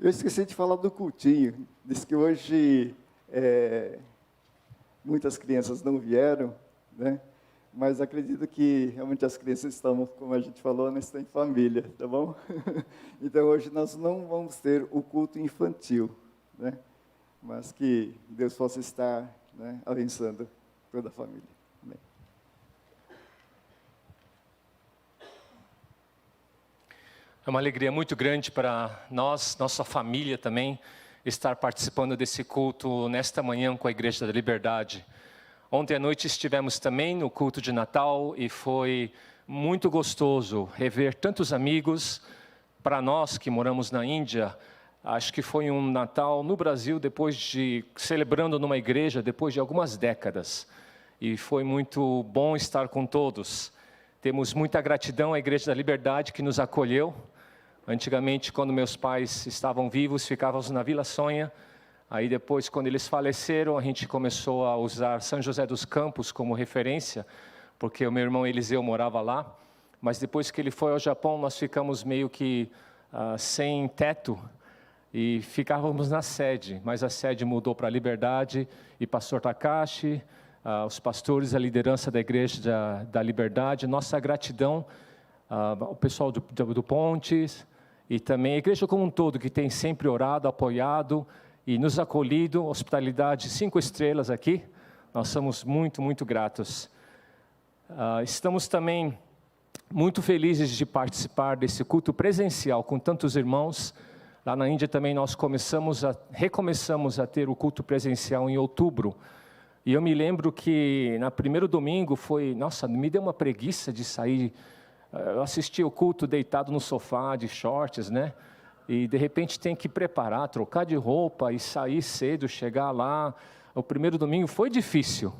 Eu esqueci de falar do cultinho. Diz que hoje muitas crianças não vieram, né? Mas acredito que realmente as crianças estão, como a gente falou, estão em família, tá bom? Então hoje nós não vamos ter o culto infantil, né? Mas que Deus possa estar, né, abençoando toda a família. Amém. É uma alegria muito grande para nós, nossa família também, estar participando desse culto nesta manhã com a Igreja da Liberdade. Ontem à noite estivemos também no culto de Natal e foi muito gostoso rever tantos amigos. Para nós que moramos na Índia, acho que foi um Natal no Brasil, celebrando numa igreja, depois de algumas décadas. E foi muito bom estar com todos. Temos muita gratidão à Igreja da Liberdade que nos acolheu. Antigamente, quando meus pais estavam vivos, ficávamos na Vila Sonha. Aí depois, quando eles faleceram, a gente começou a usar São José dos Campos como referência, porque o meu irmão Eliseu morava lá. Mas depois que ele foi ao Japão, nós ficamos meio que sem teto e ficávamos na sede. Mas a sede mudou para a Liberdade e pastor Takashi, os pastores, a liderança da Igreja da Liberdade, nossa gratidão ao pessoal do Pontes e também a igreja como um todo, que tem sempre orado, apoiado e nos acolhido, hospitalidade 5 estrelas aqui, nós somos muito, muito gratos. Estamos também muito felizes de participar desse culto presencial com tantos irmãos. Lá na Índia também nós recomeçamos a ter o culto presencial em outubro. E eu me lembro que no primeiro domingo me deu uma preguiça de sair. Eu assisti o culto deitado no sofá, de shorts, né? E de repente tem que preparar, trocar de roupa e sair cedo, chegar lá. O primeiro domingo foi difícil.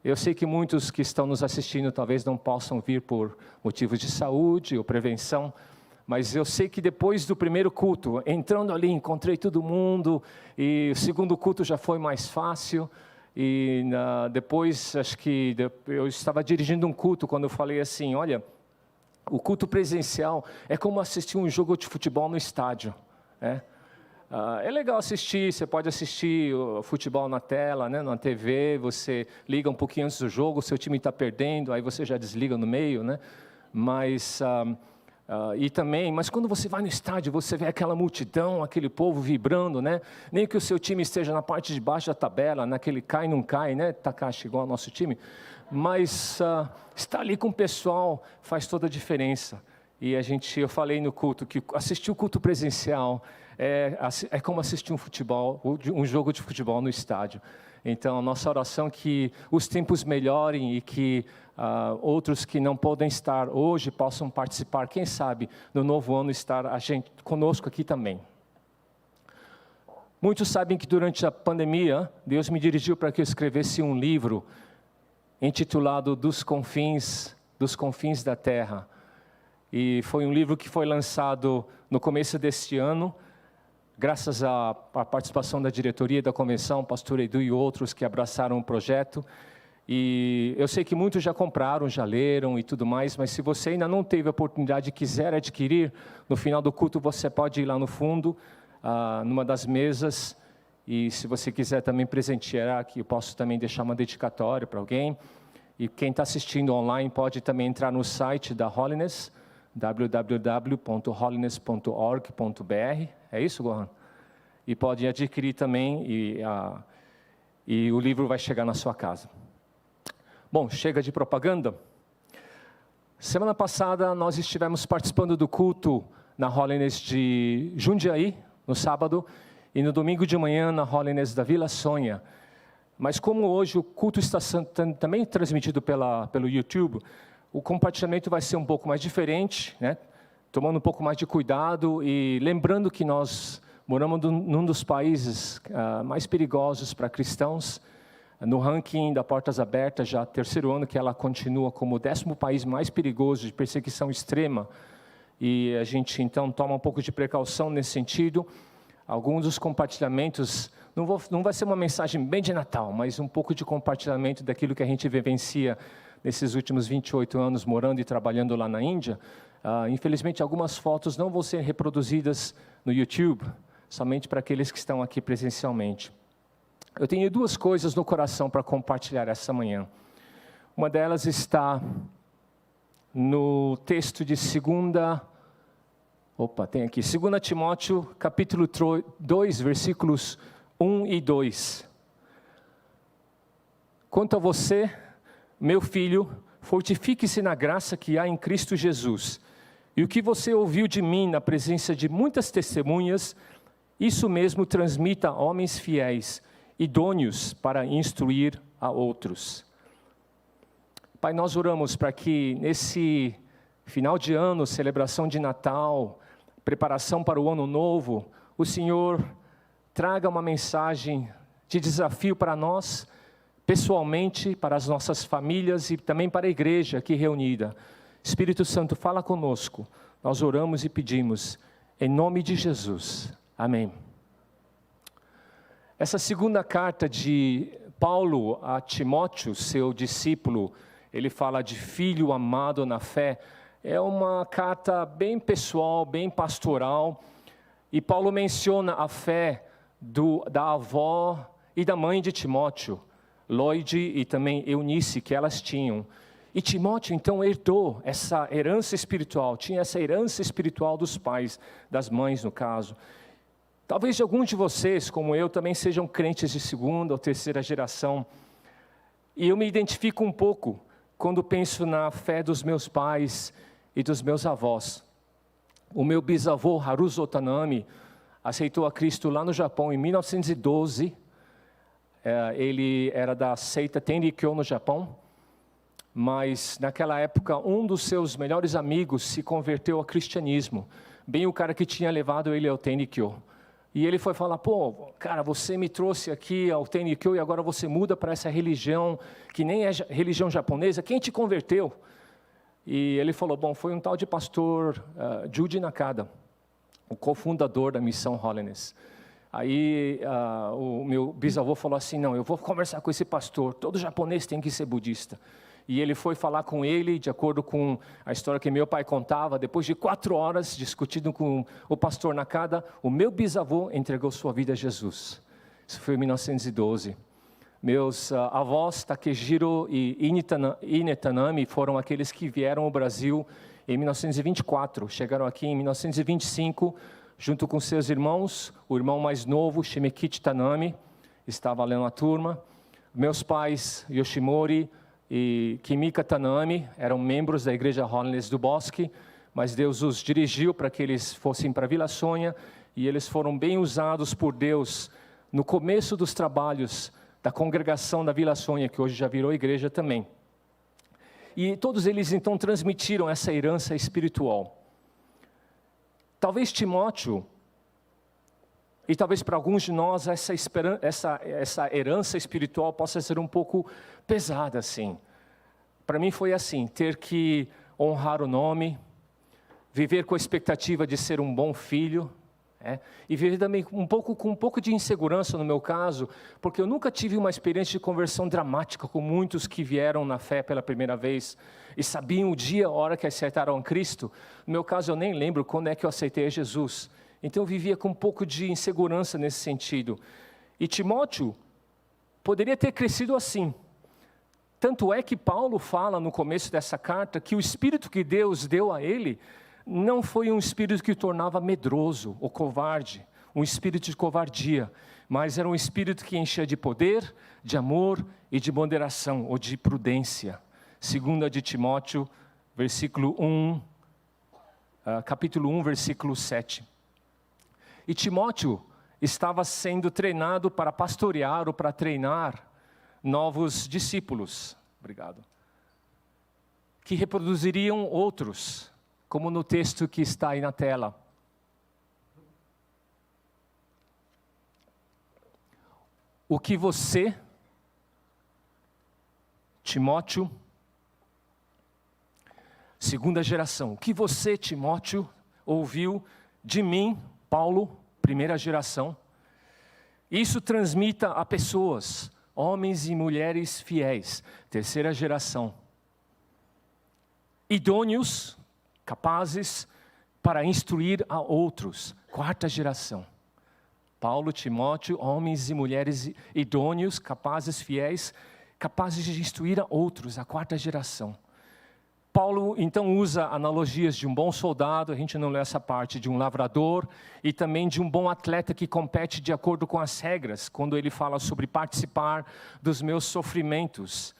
Eu sei que muitos que estão nos assistindo talvez não possam vir por motivos de saúde ou prevenção, mas eu sei que depois do primeiro culto, entrando ali, encontrei todo mundo, e o segundo culto já foi mais fácil. E depois, acho que eu estava dirigindo um culto quando eu falei assim, olha, o culto presencial é como assistir um jogo de futebol no estádio. É legal assistir, você pode assistir o futebol na tela, né, na TV, você liga um pouquinho antes do jogo, seu time está perdendo, aí você já desliga no meio, né? Mas quando você vai no estádio, você vê aquela multidão, aquele povo vibrando, né? Nem que o seu time esteja na parte de baixo da tabela, naquele cai não cai, né? Takashi, igual ao nosso time. Mas estar ali com o pessoal faz toda a diferença. E eu falei no culto que assistir o culto presencial é como assistir um jogo de futebol no estádio. Então, a nossa oração é que os tempos melhorem e que outros que não podem estar hoje possam participar, quem sabe, no novo ano estar conosco aqui também. Muitos sabem que durante a pandemia, Deus me dirigiu para que eu escrevesse um livro intitulado Dos Confins da Terra. E foi um livro que foi lançado no começo deste ano, graças à participação da diretoria da convenção, pastor Edu e outros que abraçaram o projeto. E eu sei que muitos já compraram, já leram e tudo mais, mas se você ainda não teve a oportunidade e quiser adquirir, no final do culto você pode ir lá no fundo, numa das mesas. E se você quiser também presentear aqui, eu posso também deixar uma dedicatória para alguém. E quem está assistindo online pode também entrar no site da Holiness, www.holiness.org.br. É isso, Gohan? E pode adquirir também e o livro vai chegar na sua casa. Bom, chega de propaganda. Semana passada nós estivemos participando do culto na Holiness de Jundiaí, no sábado, e no domingo de manhã na Holiness da Vila Sonha. Mas como hoje o culto está também transmitido pelo YouTube, o compartilhamento vai ser um pouco mais diferente, né? Tomando um pouco mais de cuidado e lembrando que nós moramos num dos países mais perigosos para cristãos. No ranking da Portas Abertas, já terceiro ano que ela continua como o 10º país mais perigoso de perseguição extrema. E a gente então toma um pouco de precaução nesse sentido. Alguns dos compartilhamentos, não vai ser uma mensagem bem de Natal, mas um pouco de compartilhamento daquilo que a gente vivencia nesses últimos 28 anos morando e trabalhando lá na Índia. Infelizmente, algumas fotos não vão ser reproduzidas no YouTube, somente para aqueles que estão aqui presencialmente. Eu tenho duas coisas no coração para compartilhar essa manhã. Uma delas está no texto de 2 Timóteo, capítulo 2, versículos 1 e 2. Quanto a você, meu filho, fortifique-se na graça que há em Cristo Jesus. E o que você ouviu de mim na presença de muitas testemunhas, isso mesmo transmita a homens fiéis, idôneos para instruir a outros. Pai, nós oramos para que nesse final de ano, celebração de Natal, preparação para o ano novo, o Senhor traga uma mensagem de desafio para nós, pessoalmente, para as nossas famílias e também para a igreja aqui reunida. Espírito Santo, fala conosco. Nós oramos e pedimos, em nome de Jesus. Amém. Essa segunda carta de Paulo a Timóteo, seu discípulo, ele fala de filho amado na fé, é uma carta bem pessoal, bem pastoral, e Paulo menciona a fé da avó e da mãe de Timóteo, Lloyd e também Eunice, que elas tinham. E Timóteo, então, herdou essa herança espiritual, tinha essa herança espiritual dos pais, das mães, no caso. Talvez alguns de vocês, como eu, também sejam crentes de segunda ou terceira geração. E eu me identifico um pouco quando penso na fé dos meus pais e dos meus avós. O meu bisavô, Haruzo Tanami, aceitou a Cristo lá no Japão em 1912. Ele era da seita Tenrikyo no Japão. Mas naquela época, um dos seus melhores amigos se converteu ao cristianismo. Bem o cara que tinha levado ele ao Tenrikyo. E ele foi falar, cara, você me trouxe aqui ao Tenrikyo e agora você muda para essa religião, que nem é religião japonesa, quem te converteu? E ele falou, foi um tal de pastor Juji Nakada, o cofundador da missão Holiness. Aí o meu bisavô falou assim, não, eu vou conversar com esse pastor, todo japonês tem que ser budista. E ele foi falar com ele, de acordo com a história que meu pai contava, depois de 4 horas discutindo com o pastor Nakada, o meu bisavô entregou sua vida a Jesus. Isso foi em 1912. Meus avós, Takejiro e Ine Tanami, foram aqueles que vieram ao Brasil em 1924. Chegaram aqui em 1925, junto com seus irmãos, o irmão mais novo, Shimekichi Tanami, estava lá na turma. Meus pais, Yoshimori e Kimika Tanami, eram membros da igreja Holiness do Bosque, mas Deus os dirigiu para que eles fossem para Vila Sônia, e eles foram bem usados por Deus no começo dos trabalhos da congregação da Vila Sônia, que hoje já virou igreja também. E todos eles então transmitiram essa herança espiritual. Talvez Timóteo, e talvez para alguns de nós essa herança espiritual possa ser um pouco pesada assim. Para mim foi assim, ter que honrar o nome, viver com a expectativa de ser um bom filho, e viver também com um pouco de insegurança no meu caso, porque eu nunca tive uma experiência de conversão dramática com muitos que vieram na fé pela primeira vez e sabiam o dia, a hora que aceitaram a Cristo. No meu caso eu nem lembro quando é que eu aceitei a Jesus. Então eu vivia com um pouco de insegurança nesse sentido. E Timóteo poderia ter crescido assim. Tanto é que Paulo fala no começo dessa carta que o espírito que Deus deu a ele não foi um espírito que o tornava medroso ou covarde, um espírito de covardia, mas era um espírito que enchia de poder, de amor e de moderação ou de prudência. 2 de Timóteo, capítulo 1, versículo 7. E Timóteo estava sendo treinado para pastorear ou para treinar novos discípulos. Obrigado. Que reproduziriam outros, como no texto que está aí na tela. O que você, Timóteo, segunda geração, o que você, Timóteo, ouviu de mim, Paulo, primeira geração, isso transmita a pessoas, homens e mulheres fiéis, terceira geração, idôneos, capazes para instruir a outros, quarta geração. Paulo, Timóteo, homens e mulheres idôneos, capazes, fiéis, capazes de instruir a outros, a quarta geração. Paulo, então, usa analogias de um bom soldado, a gente não lê essa parte, de um lavrador, e também de um bom atleta que compete de acordo com as regras, quando ele fala sobre participar dos meus sofrimentos.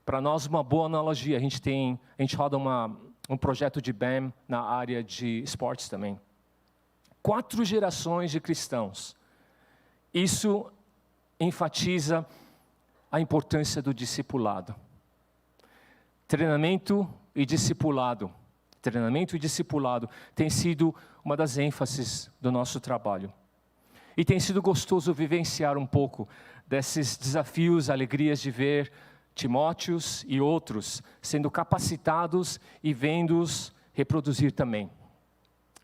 Para nós, uma boa analogia, a gente roda um projeto de BAM na área de esportes também. 4 gerações de cristãos. Isso enfatiza a importância do discipulado. Treinamento e discipulado. Treinamento e discipulado tem sido uma das ênfases do nosso trabalho. E tem sido gostoso vivenciar um pouco desses desafios, alegrias de ver Timóteos e outros sendo capacitados e vendo-os reproduzir também.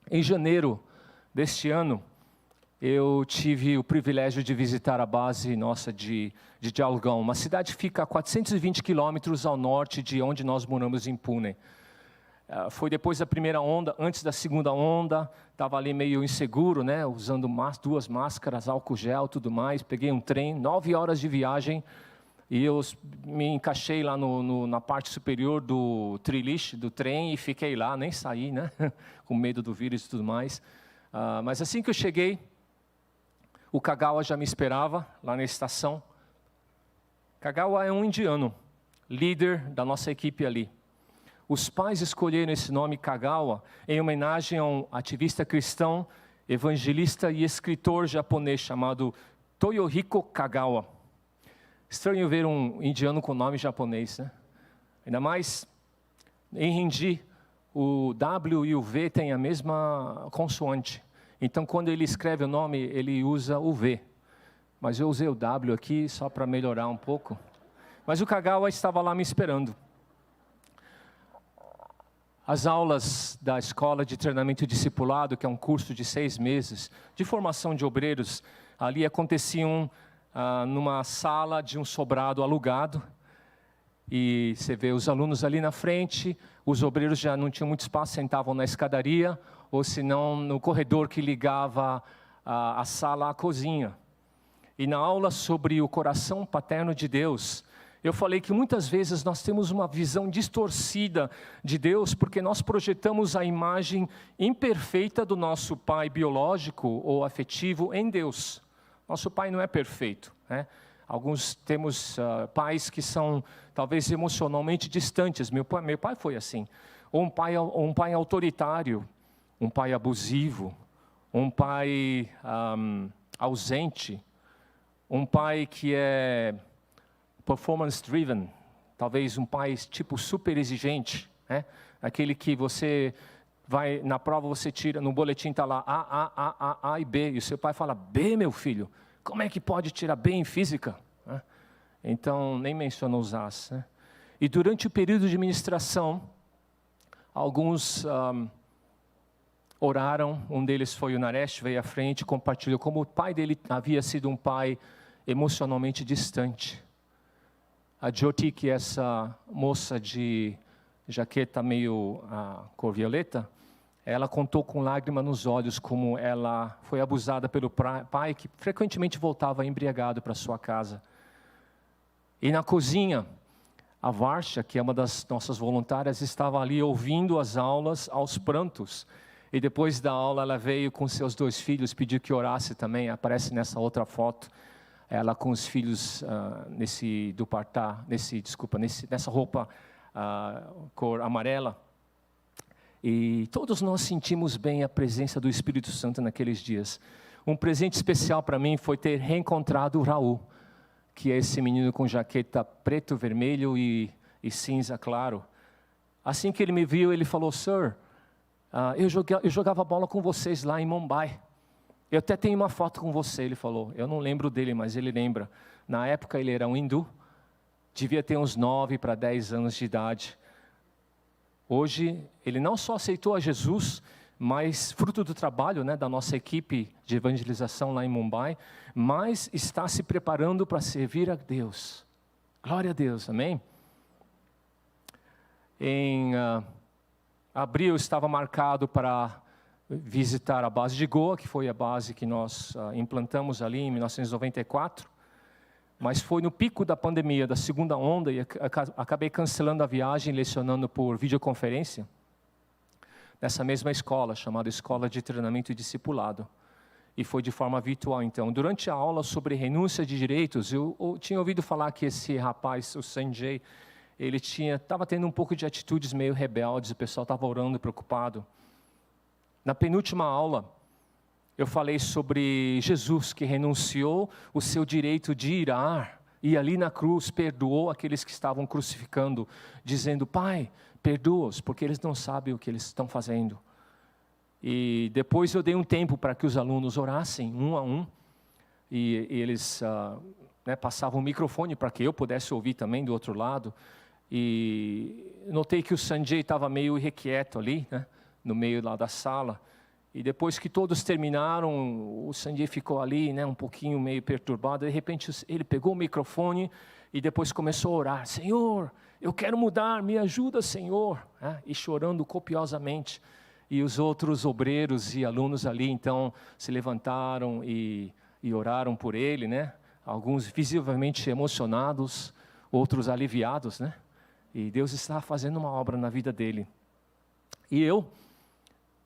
Em janeiro deste ano, eu tive o privilégio de visitar a base nossa de Dialgão. Uma cidade que fica a 420 quilômetros ao norte de onde nós moramos em Pune. Foi depois da primeira onda, antes da segunda onda, estava ali meio inseguro, né? Usando 2 máscaras, álcool gel, tudo mais. Peguei um trem, 9 horas de viagem, e eu me encaixei lá na parte superior do triliche do trem e fiquei lá, nem saí, né? Com medo do vírus e tudo mais. Mas assim que eu cheguei, o Kagawa já me esperava lá na estação. Kagawa é um indiano, líder da nossa equipe ali. Os pais escolheram esse nome Kagawa em homenagem a um ativista cristão, evangelista e escritor japonês chamado Toyohiko Kagawa. Estranho ver um indiano com nome japonês, né? Ainda mais em hindi, o W e o V têm a mesma consoante. Então, quando ele escreve o nome, ele usa o V. Mas eu usei o W aqui só para melhorar um pouco. Mas o Kagawa estava lá me esperando. As aulas da Escola de Treinamento e Discipulado, que é um curso de 6 meses, de formação de obreiros, ali aconteciam numa sala de um sobrado alugado. E você vê os alunos ali na frente, os obreiros já não tinham muito espaço, sentavam na escadaria, ou se não no corredor que ligava a sala à cozinha. E na aula sobre o coração paterno de Deus, eu falei que muitas vezes nós temos uma visão distorcida de Deus, porque nós projetamos a imagem imperfeita do nosso pai biológico ou afetivo em Deus. Nosso pai não é perfeito, né? Alguns temos pais que são talvez emocionalmente distantes. Meu pai foi assim. Ou um pai autoritário, um pai abusivo, um pai ausente, um pai que é performance driven, talvez um pai tipo super exigente, né? Aquele que você vai na prova, você tira, no boletim está lá A e B, e o seu pai fala: B, meu filho, como é que pode tirar B em física? Então, nem menciona os As, né? E durante o período de ministração, alguns oraram, um deles foi o Naresh, veio à frente, compartilhou como o pai dele havia sido um pai emocionalmente distante. A Jyoti, que é essa moça de jaqueta meio cor violeta, ela contou com lágrima nos olhos como ela foi abusada pelo pai, que frequentemente voltava embriagado para sua casa. E na cozinha, a Varsha, que é uma das nossas voluntárias, estava ali ouvindo as aulas aos prantos. E depois da aula ela veio com seus 2 filhos, pediu que orasse também, aparece nessa outra foto. Ela com os filhos nessa roupa cor amarela. E todos nós sentimos bem a presença do Espírito Santo naqueles dias. Um presente especial para mim foi ter reencontrado o Raul, que é esse menino com jaqueta preto, vermelho e cinza claro. Assim que ele me viu, ele falou: Sir, eu jogava bola com vocês lá em Mumbai. Eu até tenho uma foto com você, ele falou. Eu não lembro dele, mas ele lembra. Na época ele era um hindu, devia ter uns 9 para 10 anos de idade. Hoje, ele não só aceitou a Jesus, mas fruto do trabalho, né, da nossa equipe de evangelização lá em Mumbai, mas está se preparando para servir a Deus. Glória a Deus, amém? Em abril estava marcado para visitar a base de Goa, que foi a base que nós implantamos ali em 1994. Mas foi no pico da pandemia, da segunda onda, e acabei cancelando a viagem, lecionando por videoconferência, nessa mesma escola, chamada Escola de Treinamento e Discipulado. E foi de forma virtual, então. Durante a aula sobre renúncia de direitos, eu tinha ouvido falar que esse rapaz, o Sanjay, ele estava tendo um pouco de atitudes meio rebeldes, o pessoal estava orando, preocupado. Na penúltima aula, eu falei sobre Jesus, que renunciou o seu direito de irar, e ali na cruz perdoou aqueles que estavam crucificando, dizendo, Pai, perdoa-os, porque eles não sabem o que eles estão fazendo. E depois eu dei um tempo para que os alunos orassem, um a um, e eles passavam o microfone para que eu pudesse ouvir também do outro lado, e notei que o Sanjay estava meio irrequieto ali, né, no meio lá da sala, e depois que todos terminaram, o Sanjay ficou ali, né, um pouquinho meio perturbado, de repente ele pegou o microfone e depois começou a orar, Senhor, eu quero mudar, me ajuda, Senhor, e chorando copiosamente. E os outros obreiros e alunos ali, então, se levantaram e oraram por ele, né? Alguns visivelmente emocionados, outros aliviados, né? E Deus estava fazendo uma obra na vida dele. E eu,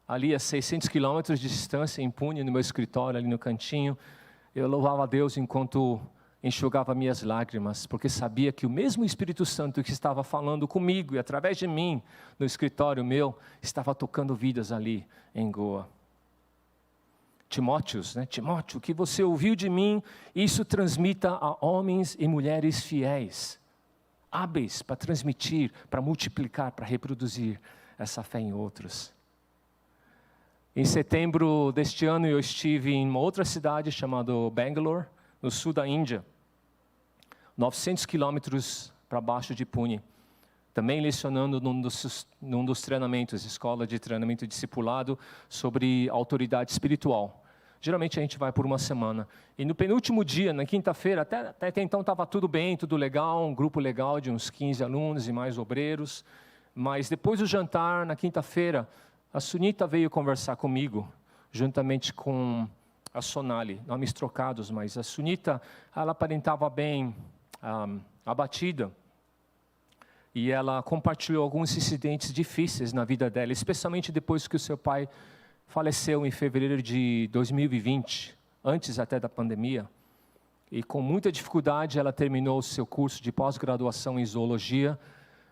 ali a 600 quilômetros de distância, em Pune, no meu escritório, ali no cantinho, eu louvava a Deus enquanto enxugava minhas lágrimas, porque sabia que o mesmo Espírito Santo que estava falando comigo e através de mim, no escritório meu, estava tocando vidas ali em Goa. Timóteo, o que você ouviu de mim, isso transmita a homens e mulheres fiéis, hábeis para transmitir, para multiplicar, para reproduzir essa fé em outros. Em setembro deste ano eu estive em uma outra cidade chamada Bangalore, no sul da Índia, 900 quilômetros para baixo de Pune, também lecionando num dos treinamentos, escola de treinamento e discipulado, sobre autoridade espiritual. Geralmente a gente vai por uma semana. E no penúltimo dia, na quinta-feira, até então estava tudo bem, tudo legal, um grupo legal de uns 15 alunos e mais obreiros. Mas depois do jantar, na quinta-feira, a Sunita veio conversar comigo, juntamente com a Sonali, nomes trocados, mas a Sunita, ela aparentava bem abatida. E ela compartilhou alguns incidentes difíceis na vida dela, especialmente depois que o seu pai faleceu em fevereiro de 2020, antes até da pandemia. E com muita dificuldade ela terminou o seu curso de pós-graduação em zoologia,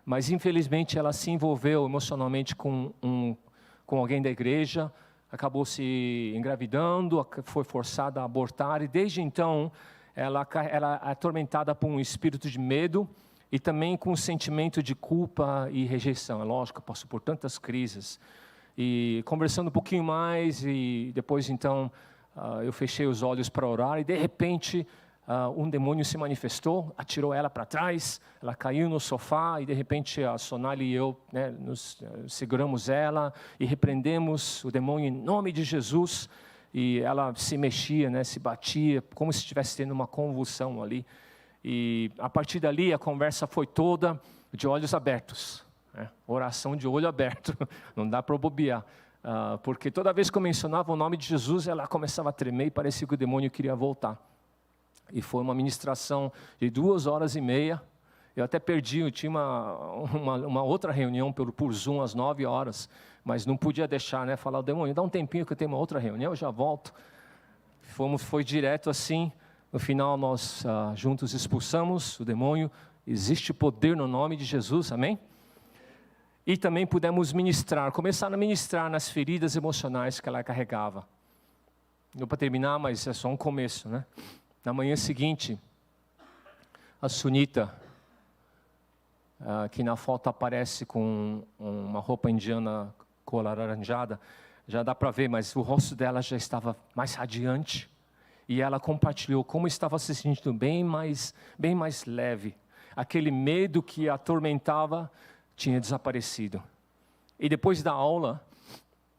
mas infelizmente ela se envolveu emocionalmente com alguém da igreja, acabou se engravidando, foi forçada a abortar, e desde então ela é atormentada por um espírito de medo e também com um sentimento de culpa e rejeição. É lógico, passou por tantas crises. E conversando um pouquinho mais, e depois então eu fechei os olhos para orar, e de repente um demônio se manifestou, atirou ela para trás, ela caiu no sofá, e de repente a Sonali e eu nos seguramos ela e repreendemos o demônio em nome de Jesus, e ela se mexia, se batia, como se estivesse tendo uma convulsão ali. E a partir dali a conversa foi toda de olhos abertos, oração de olho aberto, não dá para bobear. Porque toda vez que eu mencionava o nome de Jesus, ela começava a tremer e parecia que o demônio queria voltar. E foi uma ministração de 2h30, eu até perdi, eu tinha uma outra reunião por Zoom às 9h, mas não podia deixar, falar, o demônio, dá um tempinho que eu tenho uma outra reunião, eu já volto. Foi direto assim, no final nós juntos expulsamos o demônio, existe poder no nome de Jesus, amém? E também pudemos começar a ministrar nas feridas emocionais que ela carregava. Não para terminar, mas é só um começo, Na manhã seguinte, a Sunita, que na foto aparece com uma roupa indiana cor alaranjada, já dá para ver, mas o rosto dela já estava mais radiante, e ela compartilhou como estava se sentindo bem mais leve. Aquele medo que a atormentava tinha desaparecido. E depois da aula,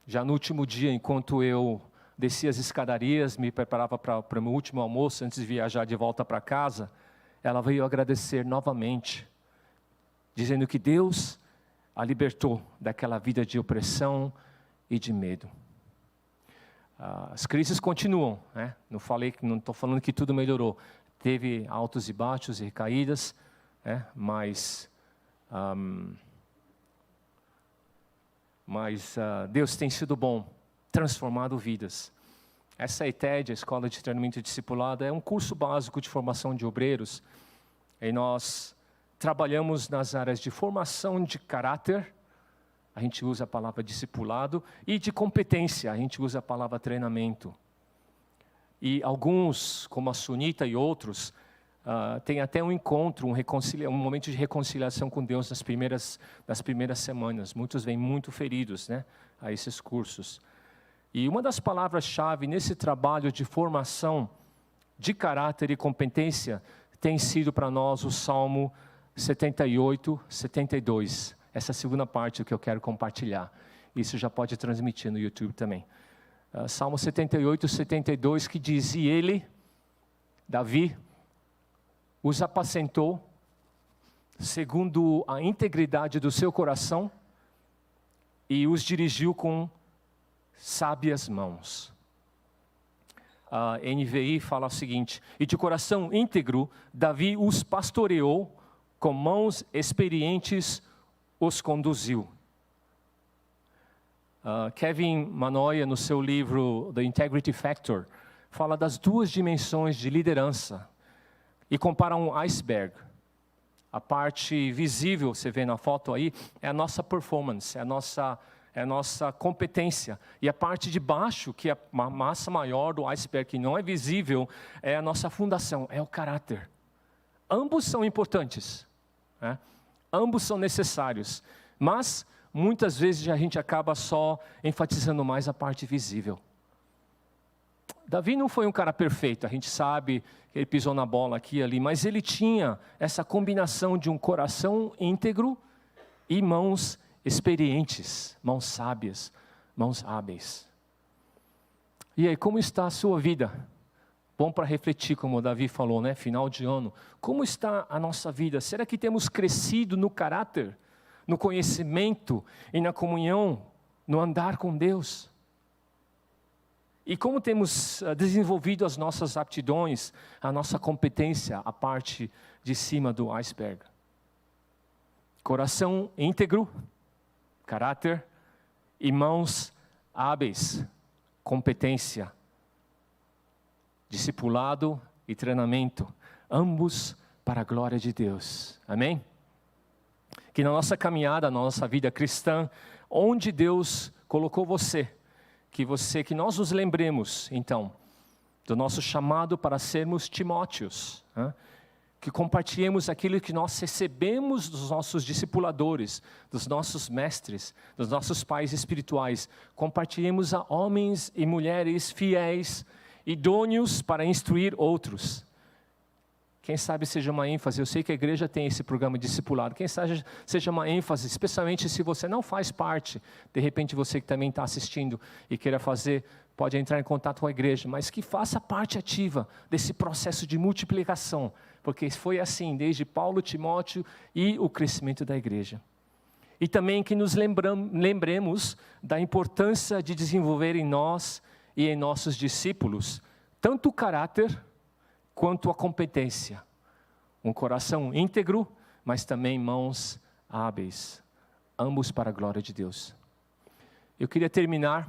já no último dia, enquanto eu descia as escadarias, me preparava para o meu último almoço, antes de viajar de volta para casa, ela veio agradecer novamente, dizendo que Deus a libertou daquela vida de opressão e de medo. As crises continuam, né? Não estou falando que tudo melhorou. Teve altos e baixos e recaídas, né? Mas Deus tem sido bom, transformado vidas. Essa ETED, a Escola de Treinamento e Discipulado, é um curso básico de formação de obreiros. E nós trabalhamos nas áreas de formação de caráter, a gente usa a palavra discipulado, e de competência, a gente usa a palavra treinamento. E alguns, como a Sunita e outros, têm até um encontro, um momento de reconciliação com Deus nas primeiras semanas. Muitos vêm muito feridos, né, a esses cursos. E uma das palavras-chave nesse trabalho de formação de caráter e competência tem sido para nós o Salmo 78, 72. Essa segunda parte que eu quero compartilhar. Isso já pode transmitir no YouTube também. Salmo 78, 72, que diz: E ele, Davi, os apacentou segundo a integridade do seu coração e os dirigiu com sábias mãos. A NVI fala o seguinte: E de coração íntegro, Davi os pastoreou, com mãos experientes os conduziu. Kevin Manoia, no seu livro The Integrity Factor, fala das duas dimensões de liderança e compara um iceberg. A parte visível, você vê na foto aí, é a nossa performance, é a nossa competência. E a parte de baixo, que é a massa maior do iceberg, que não é visível, é a nossa fundação, é o caráter. Ambos são importantes, né? Ambos são necessários, mas muitas vezes a gente acaba só enfatizando mais a parte visível. Davi não foi um cara perfeito, a gente sabe que ele pisou na bola aqui e ali, mas ele tinha essa combinação de um coração íntegro e mãos experientes, mãos sábias, mãos hábeis. E aí, como está a sua vida? Bom para refletir, como o Davi falou, né? Final de ano. Como está a nossa vida? Será que temos crescido no caráter, no conhecimento e na comunhão, no andar com Deus? E como temos desenvolvido as nossas aptidões, a nossa competência, a parte de cima do iceberg? Coração íntegro, caráter, e mãos hábeis, competência, discipulado e treinamento, ambos para a glória de Deus. Amém? Que na nossa caminhada, na nossa vida cristã, onde Deus colocou você, que nós nos lembremos, então, do nosso chamado para sermos Timóteos, né? Que compartilhemos aquilo que nós recebemos dos nossos discipuladores, dos nossos mestres, dos nossos pais espirituais. Compartilhemos a homens e mulheres fiéis, idôneos para instruir outros. Quem sabe seja uma ênfase, eu sei que a igreja tem esse programa de discipulado, quem sabe seja uma ênfase, especialmente se você não faz parte, de repente você que também está assistindo e queira fazer, pode entrar em contato com a igreja, mas que faça parte ativa desse processo de multiplicação, porque foi assim desde Paulo, Timóteo e o crescimento da igreja. E também que nos lembremos da importância de desenvolver em nós e em nossos discípulos, tanto o caráter quanto a competência. Um coração íntegro, mas também mãos hábeis, ambos para a glória de Deus. Eu queria terminar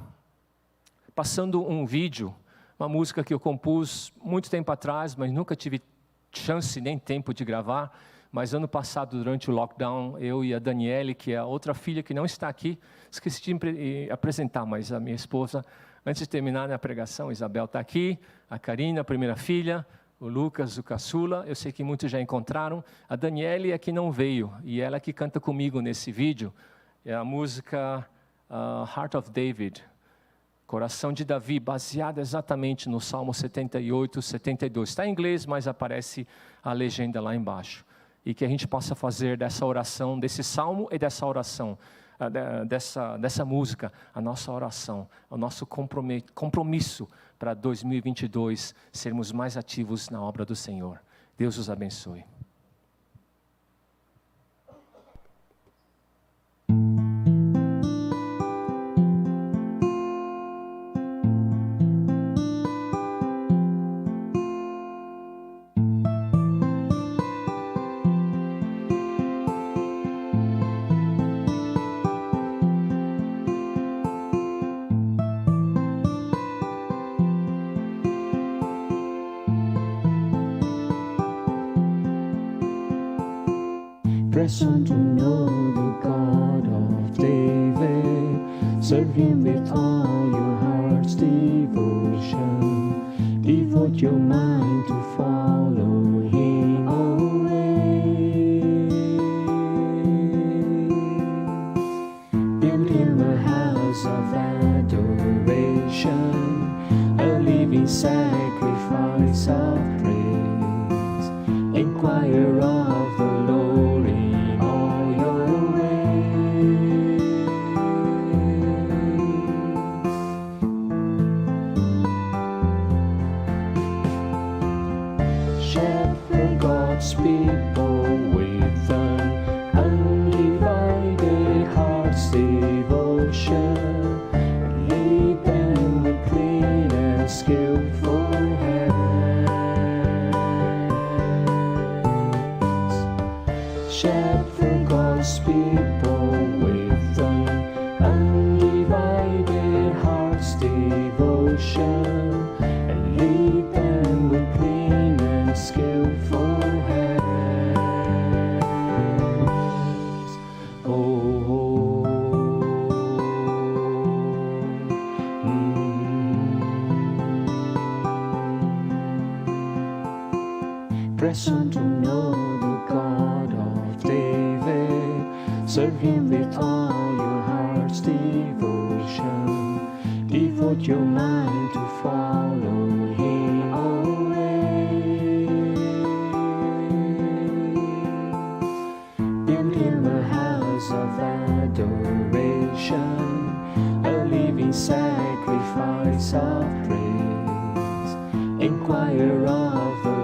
passando um vídeo, uma música que eu compus muito tempo atrás, mas nunca tive chance nem tempo de gravar, mas ano passado, durante o lockdown, eu e a Daniele, que é a outra filha que não está aqui, esqueci de apresentar, mas a minha esposa, antes de terminar a pregação, Isabel está aqui, a Karina, a primeira filha, o Lucas, o caçula, eu sei que muitos já encontraram. A Daniele é que não veio, e ela que canta comigo nesse vídeo, é a música Heart of David, Coração de Davi, baseada exatamente no Salmo 78, 72. Está em inglês, mas aparece a legenda lá embaixo. E que a gente possa fazer dessa oração, desse salmo e dessa oração, dessa música, a nossa oração, o nosso compromisso para 2022, sermos mais ativos na obra do Senhor. Deus os abençoe. Press on to know the God of David. Serve Him with all your heart's devotion. Devote your mind to follow Him always. Build Him a house of adoration, a living sacrifice of praise. Inquire of the Lord in all your ways. Shepherd God's people with an undivided heart's devotion. Lead them with clean and skillful hands. Shepherd God's people with an undivided heart's devotion, and lead them with clean and skillful hands. Oh, Press on to know the God of David. Serve Him with all your heart's devotion. Devote your mind to follow Him always. Build Him a house of adoration, a living sacrifice of praise. Inquire of the